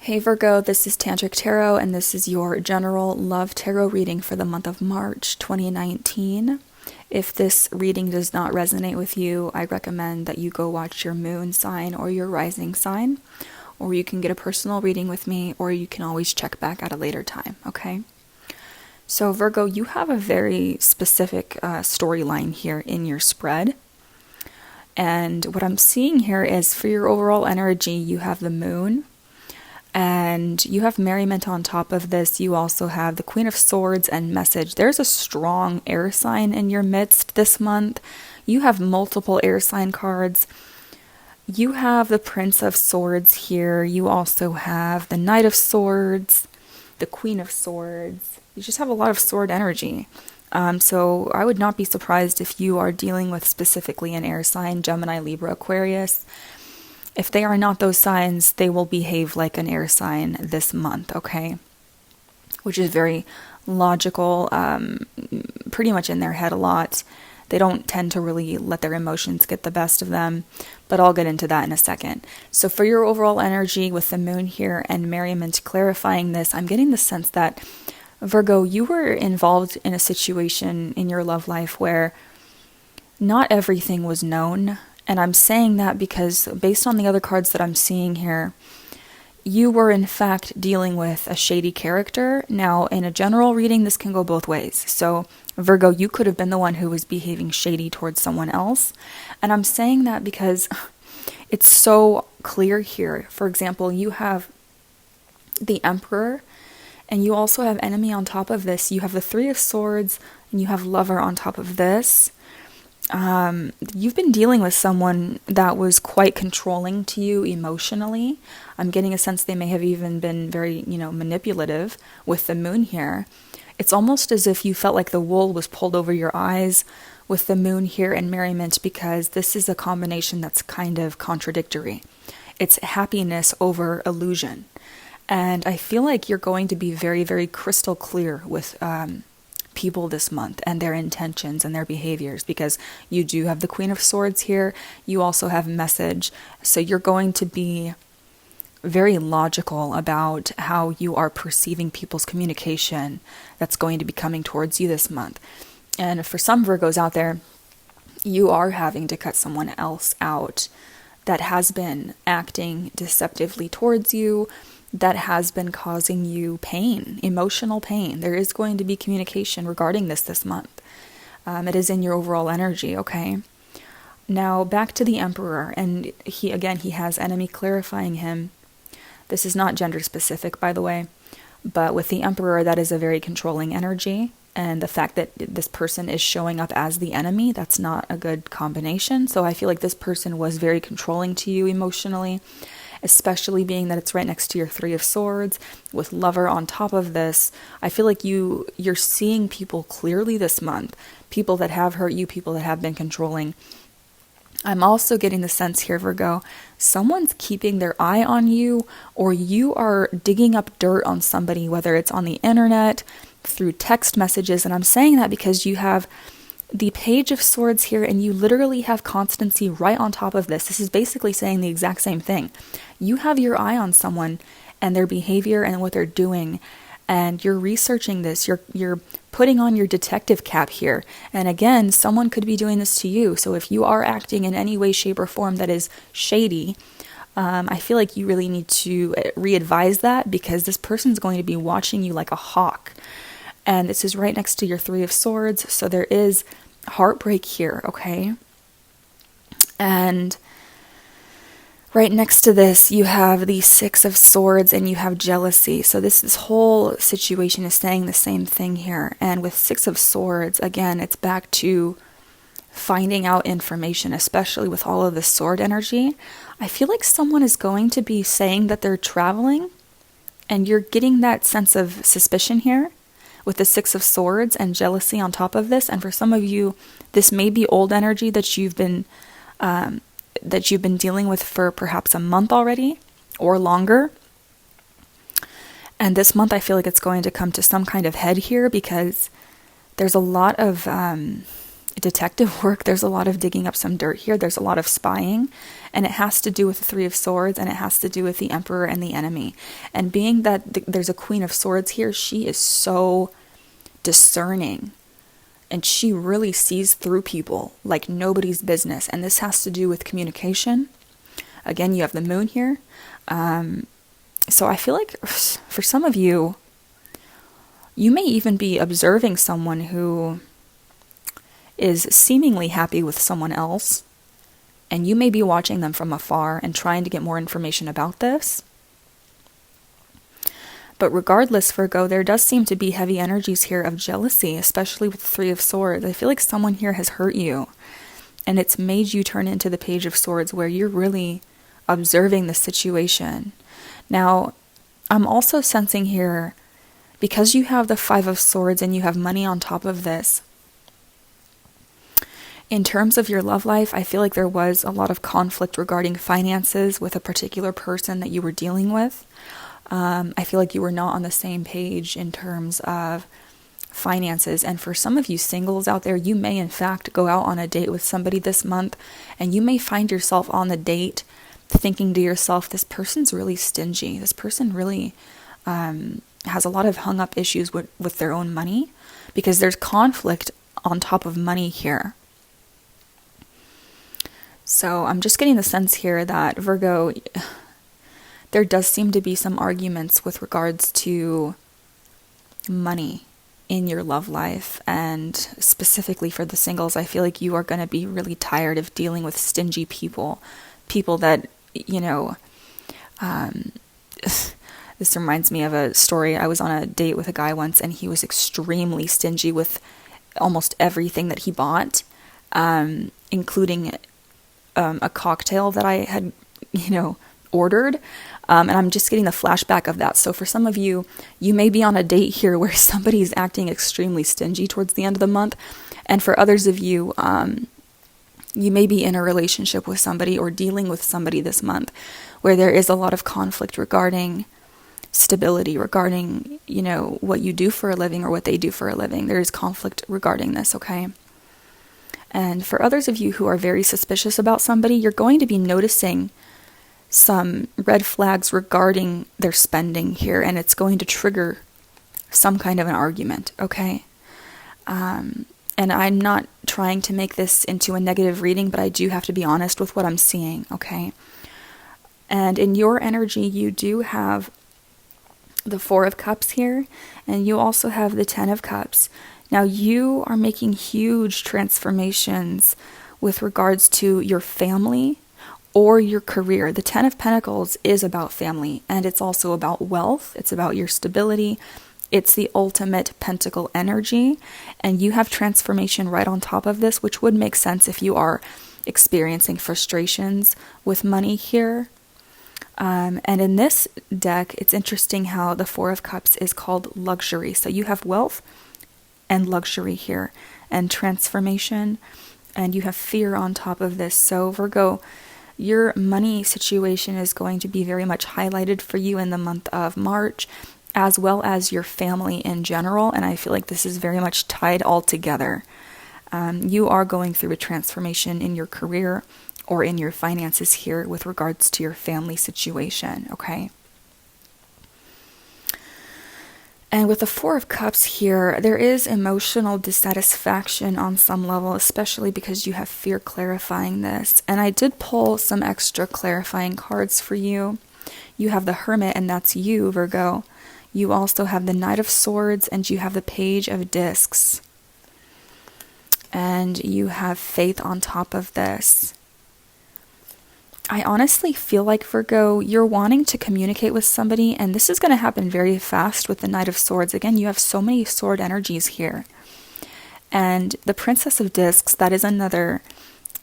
Hey Virgo, this is Tantric Tarot, and this is your general love tarot reading for the month of March 2019. If this reading does not resonate with you, I recommend that you go watch your moon sign or your rising sign, or you can get a personal reading with me, or you can always check back at a later time, okay? So Virgo, you have a very specific storyline here in your spread. And what I'm seeing here is for your overall energy, you have the moon, and you have merriment on top of this. You also have the Queen of Swords and message. There's a strong air sign in your midst this month. You have multiple air sign cards. You have the Prince of Swords here. You also have the Knight of Swords, the Queen of Swords. You just have a lot of sword energy. So I would not be surprised if you are dealing with specifically an air sign, Gemini, Libra, Aquarius. If they are not those signs, they will behave like an air sign this month, okay? Which is very logical, pretty much in their head a lot. They don't tend to really let their emotions get the best of them, but I'll get into that in a second. So for your overall energy with the moon here and merriment clarifying this, I'm getting the sense that, Virgo, you were involved in a situation in your love life where not everything was known. And I'm saying that because based on the other cards that I'm seeing here, you were in fact dealing with a shady character. Now, in a general reading, this can go both ways. So, Virgo, you could have been the one who was behaving shady towards someone else. And I'm saying that because it's so clear here. For example, you have the Emperor, and you also have enemy on top of this. You have the Three of Swords, and you have Lover on top of this. You've been dealing with someone that was quite controlling to you emotionally. I'm getting a sense they may have even been very, manipulative with the moon here. It's almost as if you felt like the wool was pulled over your eyes with the moon here and merriment, because this is a combination that's kind of contradictory. It's happiness over illusion. And I feel like you're going to be very, very crystal clear with, people this month and their intentions and their behaviors, because you do have the Queen of Swords here. You also have message. So you're going to be very logical about how you are perceiving people's communication that's going to be coming towards you this month. And for some Virgos out there, you are having to cut someone else out that has been acting deceptively towards you, that has been causing you pain, emotional pain. There is going to be communication regarding this month. It is in your overall energy, okay? Now, back to the Emperor, and he has enemy clarifying him. This is not gender specific, by the way, but with the Emperor, that is a very controlling energy, and the fact that this person is showing up as the enemy, that's not a good combination. So I feel like this person was very controlling to you emotionally, especially being that it's right next to your Three of Swords with Lover on top of this. I feel like you're seeing people clearly this month, people that have hurt you, people that have been controlling. I'm also getting the sense here, Virgo, someone's keeping their eye on you, or you are digging up dirt on somebody, whether it's on the internet, through text messages. And I'm saying that because you have the Page of Swords here, and you literally have constancy right on top of this. This is basically saying the exact same thing. You have your eye on someone and their behavior and what they're doing, and you're researching this. You're putting on your detective cap here. And again, someone could be doing this to you. So if you are acting in any way, shape, or form that is shady, I feel like you really need to re-advise that, because this person's going to be watching you like a hawk. And this is right next to your Three of Swords, so there is heartbreak here, okay? And right next to this, you have the Six of Swords and you have jealousy. So this whole situation is saying the same thing here. And with Six of Swords, again, it's back to finding out information, especially with all of the sword energy. I feel like someone is going to be saying that they're traveling, and you're getting that sense of suspicion here with the Six of Swords and jealousy on top of this. And for some of you, this may be old energy that you've been dealing with for perhaps a month already or longer. And this month, I feel like it's going to come to some kind of head here, because there's a lot of detective work. There's a lot of digging up some dirt here. There's a lot of spying, and it has to do with the Three of Swords, and it has to do with the Emperor and the enemy. And being that there's a Queen of Swords here, she is so discerning, and she really sees through people like nobody's business. And this has to do with communication. Again, you have the Moon here. So I feel like for some of you, you may even be observing someone who is seemingly happy with someone else, and you may be watching them from afar and trying to get more information about this. But regardless, Virgo, there does seem to be heavy energies here of jealousy, especially with the Three of Swords. I feel like someone here has hurt you, and it's made you turn into the Page of Swords, where you're really observing the situation. Now, I'm also sensing here, because you have the Five of Swords and you have money on top of this, in terms of your love life, I feel like there was a lot of conflict regarding finances with a particular person that you were dealing with. I feel like you were not on the same page in terms of finances. And for some of you singles out there, you may in fact go out on a date with somebody this month, and you may find yourself on the date thinking to yourself, this person's really stingy. This person really has a lot of hung up issues with their own money, because there's conflict on top of money here. So I'm just getting the sense here that, Virgo, there does seem to be some arguments with regards to money in your love life. And specifically for the singles, I feel like you are going to be really tired of dealing with stingy people that, this reminds me of a story. I was on a date with a guy once, and he was extremely stingy with almost everything that he bought, including a cocktail that I had, ordered. And I'm just getting the flashback of that. So for some of you, you may be on a date here where somebody's acting extremely stingy towards the end of the month. And for others of you, you may be in a relationship with somebody or dealing with somebody this month where there is a lot of conflict regarding stability, regarding, what you do for a living or what they do for a living. There is conflict regarding this, okay? And for others of you who are very suspicious about somebody, you're going to be noticing some red flags regarding their spending here, and it's going to trigger some kind of an argument, okay? And I'm not trying to make this into a negative reading, but I do have to be honest with what I'm seeing, okay? And in your energy, you do have the Four of Cups here, and you also have the Ten of Cups. Now, you are making huge transformations with regards to your family or your career. The Ten of Pentacles is about family, and it's also about wealth. It's about your stability. It's the ultimate pentacle energy, and you have transformation right on top of this, which would make sense if you are experiencing frustrations with money here. And in this deck, it's interesting how the Four of Cups is called luxury. So you have wealth and luxury here, and transformation, and you have fear on top of this. So Virgo, your money situation is going to be very much highlighted for you in the month of March, as well as your family in general, and I feel like this is very much tied all together. You are going through a transformation in your career or in your finances here with regards to your family situation, okay? And with the Four of Cups here, there is emotional dissatisfaction on some level, especially because you have fear clarifying this. And I did pull some extra clarifying cards for you. You have the Hermit, and that's you, Virgo. You also have the Knight of Swords, and you have the Page of Discs. And you have Faith on top of this. I honestly feel like, Virgo, you're wanting to communicate with somebody, and this is going to happen very fast with the Knight of Swords. Again, you have so many sword energies here. And the Princess of Discs, that is another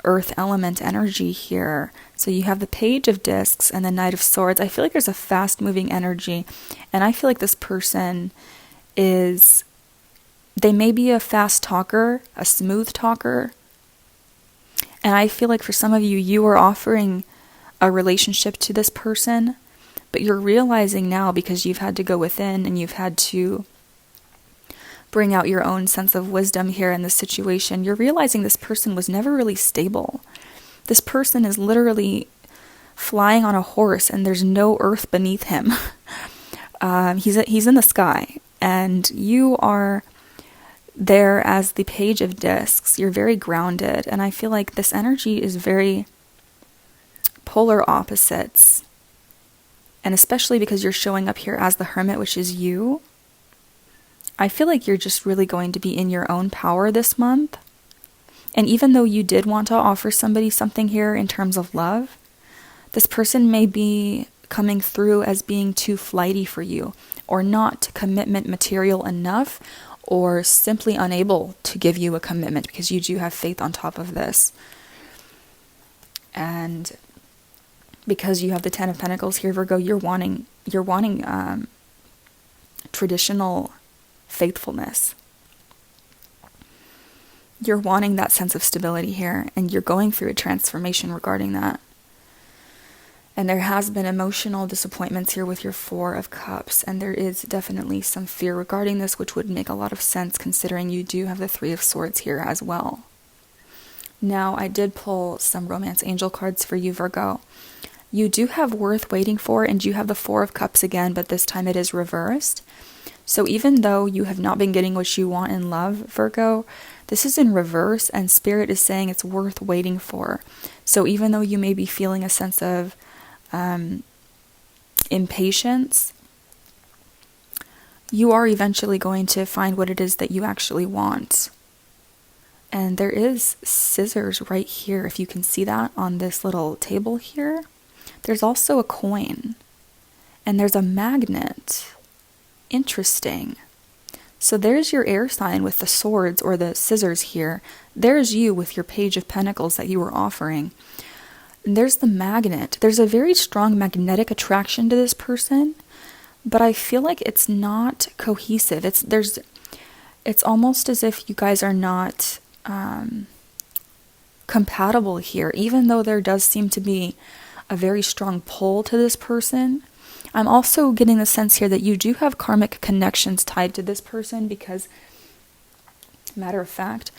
earth element energy here. So you have the Page of Discs and the Knight of Swords. I feel like there's a fast-moving energy, and I feel like this person they may be a fast talker, a smooth talker, and I feel like for some of you, you are offering a relationship to this person, but you're realizing now, because you've had to go within and you've had to bring out your own sense of wisdom here in this situation. You're realizing this person was never really stable. This person is literally flying on a horse and there's no earth beneath him. He's in the sky, and you are there as the Page of Discs. You're very grounded, and I feel like this energy is very polar opposites. And especially because you're showing up here as the Hermit, which is you, I feel like you're just really going to be in your own power this month. And even though you did want to offer somebody something here in terms of love, this person may be coming through as being too flighty for you, or not commitment material enough, or simply unable to give you a commitment, because you do have faith on top of this. And because you have the Ten of Pentacles here, Virgo, you're wanting traditional faithfulness. You're wanting that sense of stability here, and you're going through a transformation regarding that. And there has been emotional disappointments here with your Four of Cups, and there is definitely some fear regarding this, which would make a lot of sense considering you do have the Three of Swords here as well. Now, I did pull some Romance Angel cards for you, Virgo. You do have Worth waiting for, and you have the Four of Cups again, but this time it is reversed. So even though you have not been getting what you want in love, Virgo, this is in reverse, and Spirit is saying it's worth waiting for. So even though you may be feeling a sense of impatience, you are eventually going to find what it is that you actually want. And there is scissors right here, if you can see that on this little table here. There's also a coin, and there's a magnet. Interesting. So there's your air sign with the swords or the scissors here. There's you with your Page of Pentacles that you were offering. And there's the magnet. There's a very strong magnetic attraction to this person, but I feel like it's not cohesive. It's almost as if you guys are not compatible here, even though there does seem to be a very strong pull to this person. I'm also getting the sense here that you do have karmic connections tied to this person because, matter of fact,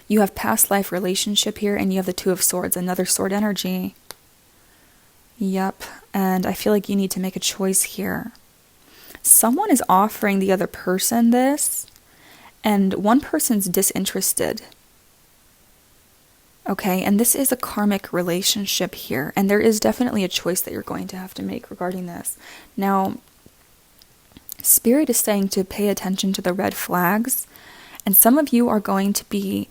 you have past life relationship here, and you have the Two of Swords, another sword energy. Yep, and I feel like you need to make a choice here. Someone is offering the other person this, and one person's disinterested. Okay, and this is a karmic relationship here, and there is definitely a choice that you're going to have to make regarding this. Now, Spirit is saying to pay attention to the red flags, and some of you are going to be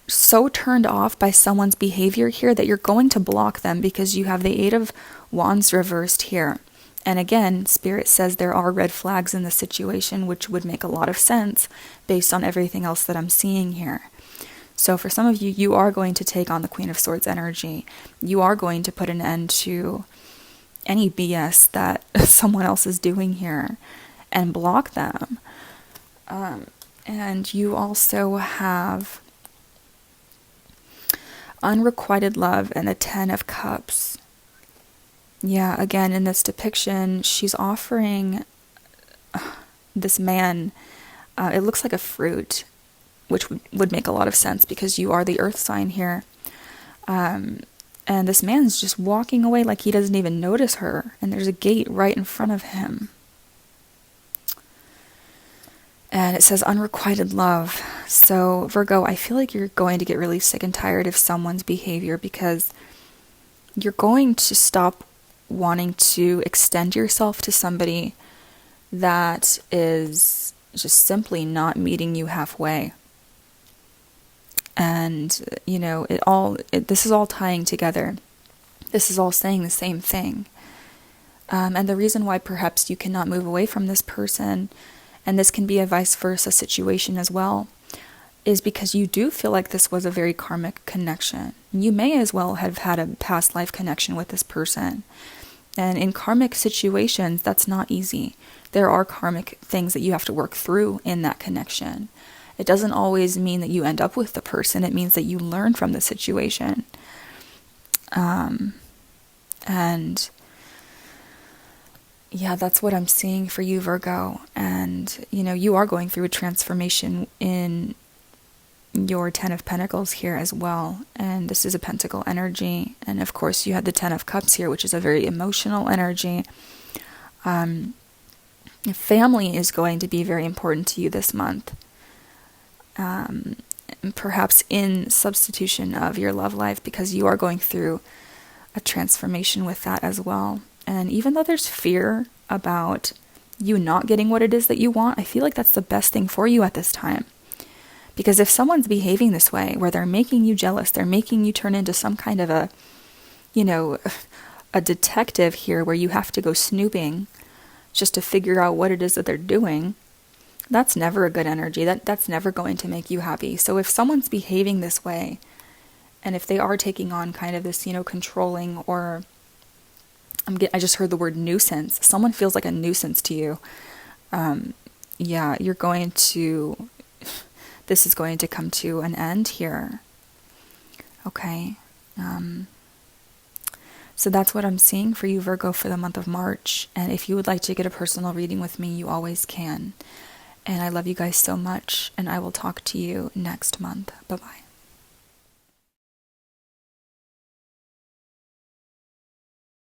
so turned off by someone's behavior here that you're going to block them because you have the Eight of Wands reversed here. And again, Spirit says there are red flags in the situation, which would make a lot of sense based on everything else that I'm seeing here. So for some of you, you are going to take on the Queen of Swords energy. You are going to put an end to any BS that someone else is doing here and block them. And you also have unrequited love and the Ten of Cups. Yeah, again, in this depiction, she's offering this man, it looks like a fruit, which would make a lot of sense because you are the earth sign here. And this man's just walking away like he doesn't even notice her. And there's a gate right in front of him. And it says unrequited love. So Virgo, I feel like you're going to get really sick and tired of someone's behavior because you're going to stop wanting to extend yourself to somebody that is just simply not meeting you halfway. And, you know, this is all tying together. This is all saying the same thing. And the reason why perhaps you cannot move away from this person, and this can be a vice versa situation as well, is because you do feel like this was a very karmic connection. You may as well have had a past life connection with this person. And in karmic situations, that's not easy. There are karmic things that you have to work through in that connection. It doesn't always mean that you end up with the person. It means that you learn from the situation. And Yeah, that's what I'm seeing for you, Virgo. And, you are going through a transformation in your Ten of Pentacles here as well. And this is a Pentacle energy. And of course, you had the Ten of Cups here, which is a very emotional energy. Family is going to be very important to you this month. Perhaps in substitution of your love life, because you are going through a transformation with that as well. And even though there's fear about you not getting what it is that you want, I feel like that's the best thing for you at this time. Because if someone's behaving this way, where they're making you jealous, they're making you turn into some kind of a detective here, where you have to go snooping just to figure out what it is that they're doing, that's never a good energy. That's never going to make you happy. So if someone's behaving this way, and if they are taking on kind of this, controlling, or I just heard the word nuisance. Someone feels like a nuisance to you. You're going to, this is going to come to an end here. Okay. So that's what I'm seeing for you, Virgo, for the month of March. And if you would like to get a personal reading with me, you always can. And I love you guys so much, and I will talk to you next month. Bye-bye.